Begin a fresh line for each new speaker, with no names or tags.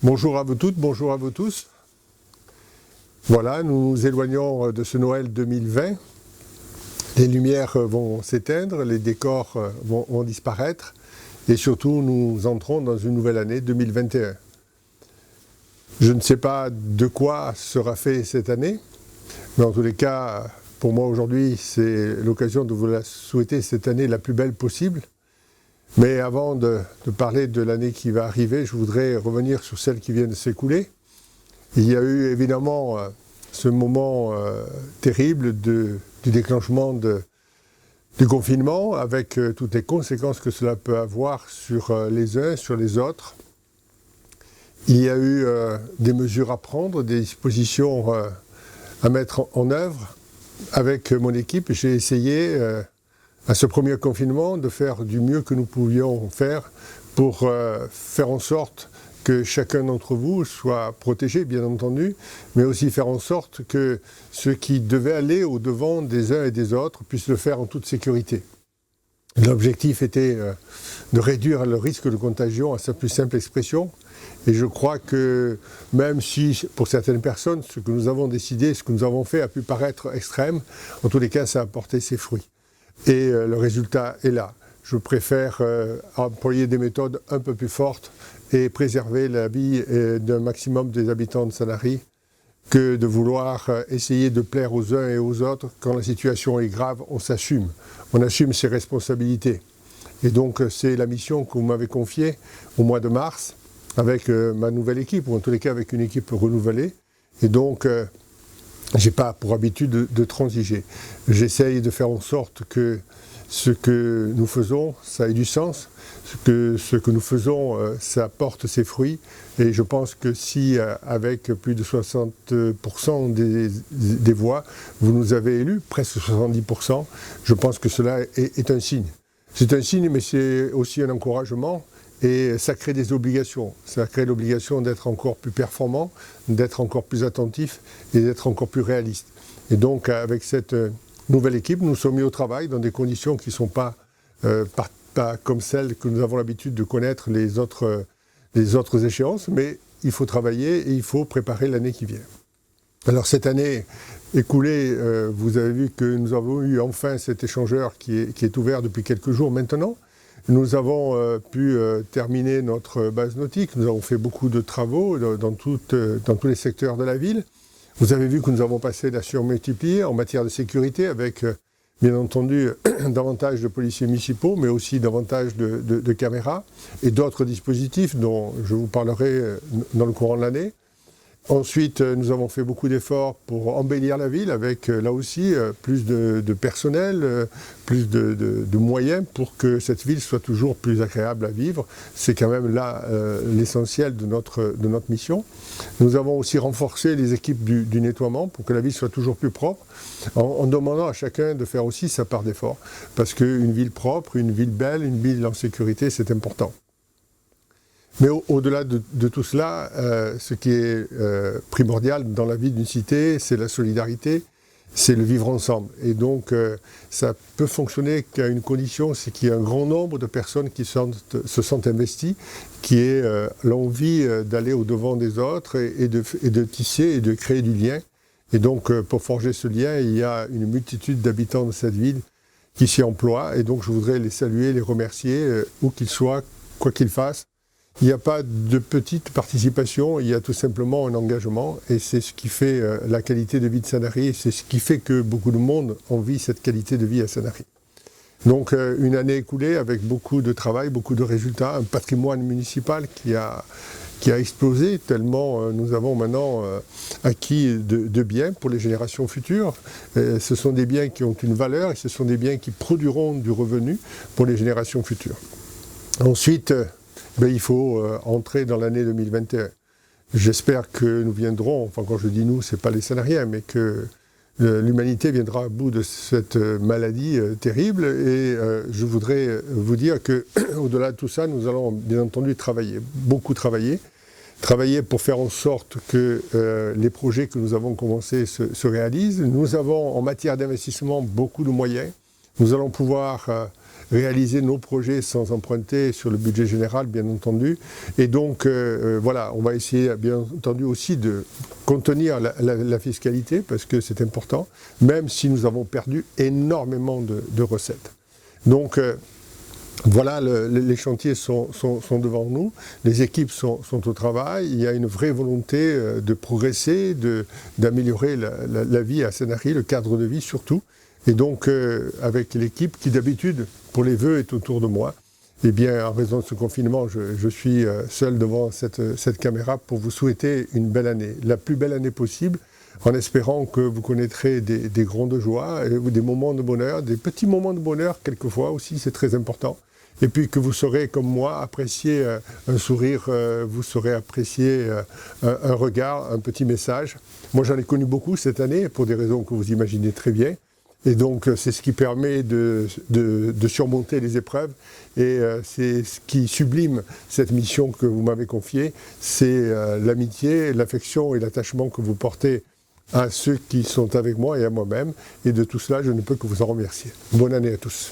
Bonjour à vous toutes, bonjour à vous tous. Voilà, nous nous éloignons de ce Noël 2020. Les lumières vont s'éteindre, les décors vont disparaître et surtout nous entrons dans une nouvelle année 2021. Je ne sais pas de quoi sera fait cette année, mais en tous les cas, pour moi aujourd'hui, c'est l'occasion de vous la souhaiter cette année la plus belle possible. Mais avant de parler de l'année qui va arriver, je voudrais revenir sur celle qui vient de s'écouler. Il y a eu évidemment ce moment terrible du déclenchement du confinement, avec toutes les conséquences que cela peut avoir sur les uns, sur les autres. Il y a eu des mesures à prendre, des dispositions à mettre en œuvre. Avec mon équipe, j'ai essayé à ce premier confinement de faire du mieux que nous pouvions faire pour faire en sorte que chacun d'entre vous soit protégé, bien entendu, mais aussi faire en sorte que ceux qui devaient aller au-devant des uns et des autres puissent le faire en toute sécurité. L'objectif était de réduire le risque de contagion à sa plus simple expression, et je crois que même si pour certaines personnes, ce que nous avons décidé, ce que nous avons fait a pu paraître extrême, en tous les cas ça a porté ses fruits. Et le résultat est là. Je préfère employer des méthodes un peu plus fortes et préserver la vie d'un maximum des habitants de Sanary que de vouloir essayer de plaire aux uns et aux autres. Quand la situation est grave, on s'assume. On assume ses responsabilités. Et donc c'est la mission que vous m'avez confiée au mois de mars avec ma nouvelle équipe, ou en tous les cas avec une équipe renouvelée. Et donc je n'ai pas pour habitude de transiger. J'essaye de faire en sorte que ce que nous faisons, ça ait du sens, que ce que nous faisons, ça porte ses fruits. Et je pense que si, avec plus de 60% des voix, vous nous avez élus, presque 70%, je pense que cela est un signe. C'est un signe, mais c'est aussi un encouragement. Et ça crée des obligations. Ça crée l'obligation d'être encore plus performant, d'être encore plus attentif et d'être encore plus réaliste. Et donc, avec cette nouvelle équipe, nous sommes mis au travail dans des conditions qui ne sont pas comme celles que nous avons l'habitude de connaître les autres échéances, mais il faut travailler et il faut préparer l'année qui vient. Alors, cette année écoulée, vous avez vu que nous avons eu enfin cet échangeur qui est ouvert depuis quelques jours maintenant. Nous avons pu terminer notre base nautique, nous avons fait beaucoup de travaux dans tous les secteurs de la ville. Vous avez vu que nous avons passé la surmultipliée en matière de sécurité avec, bien entendu, davantage de policiers municipaux, mais aussi davantage de caméras et d'autres dispositifs dont je vous parlerai dans le courant de l'année. Ensuite, nous avons fait beaucoup d'efforts pour embellir la ville avec, là aussi, plus de personnel, plus de moyens pour que cette ville soit toujours plus agréable à vivre. C'est quand même là l'essentiel de notre mission. Nous avons aussi renforcé les équipes du nettoiement pour que la ville soit toujours plus propre, en demandant à chacun de faire aussi sa part d'effort. Parce qu'une ville propre, une ville belle, une ville en sécurité, c'est important. Mais au-delà de tout cela, ce qui est primordial dans la vie d'une cité, c'est la solidarité, c'est le vivre ensemble. Et donc, ça peut fonctionner qu'à une condition, c'est qu'il y ait un grand nombre de personnes qui se sentent investies, qui aient l'envie d'aller au-devant des autres et de tisser et de créer du lien. Et donc, pour forger ce lien, il y a une multitude d'habitants de cette ville qui s'y emploient. Et donc, je voudrais les saluer, les remercier, où qu'ils soient, quoi qu'ils fassent. Il n'y a pas de petite participation, il y a tout simplement un engagement et c'est ce qui fait la qualité de vie de Sanary, c'est ce qui fait que beaucoup de monde envie cette qualité de vie à Sanary. Donc une année écoulée avec beaucoup de travail, beaucoup de résultats, un patrimoine municipal qui a explosé tellement nous avons maintenant acquis de biens pour les générations futures. Ce sont des biens qui ont une valeur et ce sont des biens qui produiront du revenu pour les générations futures. Ensuite, il faut entrer dans l'année 2021. J'espère que nous viendrons, enfin quand je dis nous, ce n'est pas les Sanariens, mais que l'humanité viendra à bout de cette maladie terrible. Et je voudrais vous dire qu'au-delà de tout ça, nous allons bien entendu travailler, beaucoup travailler pour faire en sorte que les projets que nous avons commencés se réalisent. Nous avons en matière d'investissement beaucoup de moyens. Nous allons pouvoir réaliser nos projets sans emprunter sur le budget général, bien entendu. Et donc, voilà, on va essayer, bien entendu, aussi de contenir la fiscalité, parce que c'est important, même si nous avons perdu énormément de recettes. Donc, voilà, les chantiers sont devant nous, les équipes sont au travail, il y a une vraie volonté de progresser, d'améliorer la vie à Sanary, le cadre de vie surtout. Et donc, avec l'équipe qui d'habitude, pour les vœux, est autour de moi, eh bien, en raison de ce confinement, je suis seul devant cette caméra pour vous souhaiter une belle année, la plus belle année possible, en espérant que vous connaîtrez des grandes joies, des moments de bonheur, des petits moments de bonheur quelquefois aussi, c'est très important. Et puis que vous saurez, comme moi, apprécier un sourire, vous saurez apprécier un regard, un petit message. Moi, j'en ai connu beaucoup cette année, pour des raisons que vous imaginez très bien. Et donc, c'est ce qui permet de surmonter les épreuves. Et c'est ce qui sublime cette mission que vous m'avez confiée. C'est l'amitié, l'affection et l'attachement que vous portez à ceux qui sont avec moi et à moi-même. Et de tout cela, je ne peux que vous en remercier. Bonne année à tous.